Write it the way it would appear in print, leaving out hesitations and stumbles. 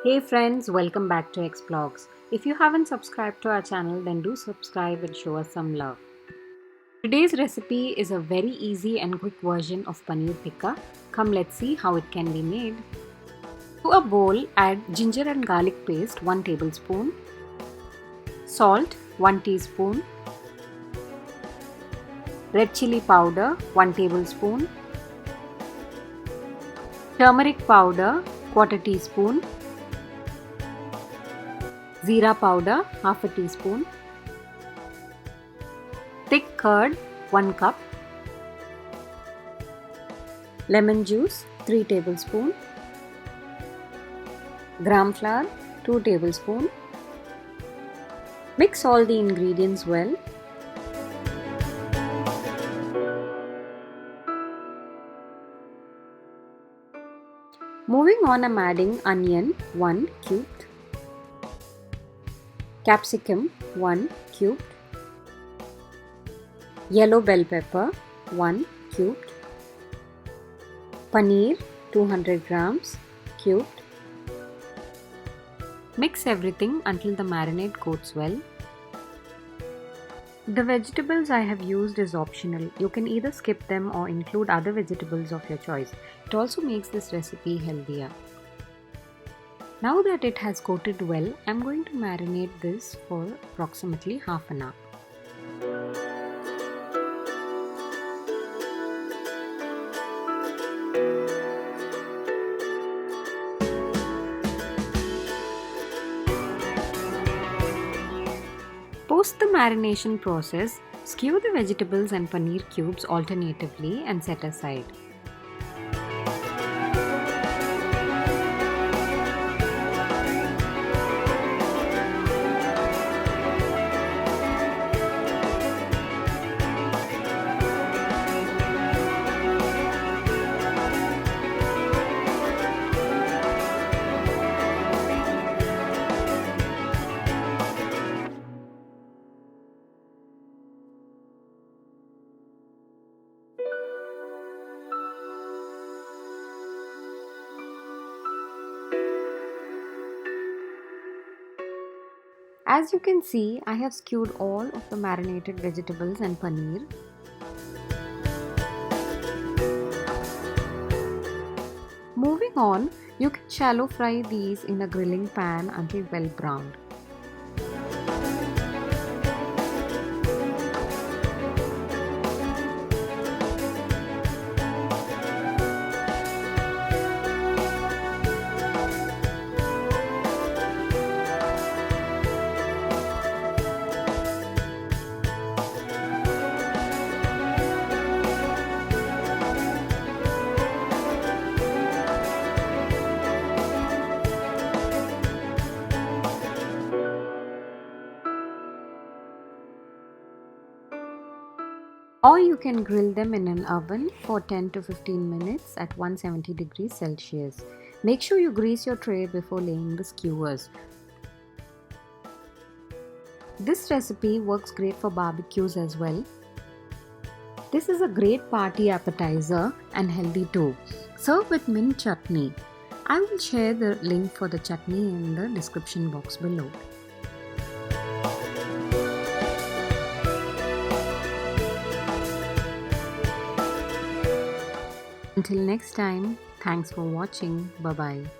Hey friends, welcome back to Explogz. If you haven't subscribed to our channel, then do subscribe and show us some love. Today's recipe is a very easy and quick version of Paneer Tikka. Come, let's see how it can be made. To a bowl, add ginger and garlic paste 1 tablespoon, salt 1 teaspoon, red chilli powder 1 tablespoon, turmeric powder 1/4 teaspoon, Zeera powder half a teaspoon, thick curd 1 cup, lemon juice 3 tablespoon, gram flour 2 tablespoon. Mix all the ingredients well. Moving on, I'm adding onion 1 cubed, capsicum 1 cubed, yellow bell pepper 1 cubed, paneer 200 grams cubed. Mix everything until the marinade coats well. The vegetables I have used is optional. You can either skip them or include other vegetables of your choice. It also makes this recipe healthier. Now that it has coated well, I'm going to marinate this for approximately half an hour. Post the marination process, skewer the vegetables and paneer cubes alternatively and set aside. As you can see, I have skewed all of the marinated vegetables and paneer. Moving on, you can shallow fry these in a grilling pan until well browned. Or you can grill them in an oven for 10 to 15 minutes at 170 degrees Celsius. Make sure you grease your tray before laying the skewers. This recipe works great for barbecues as well. This is a great party appetizer and healthy too. Serve with mint chutney. I will share the link for the chutney in the description box below. Until next time, thanks for watching. Bye bye.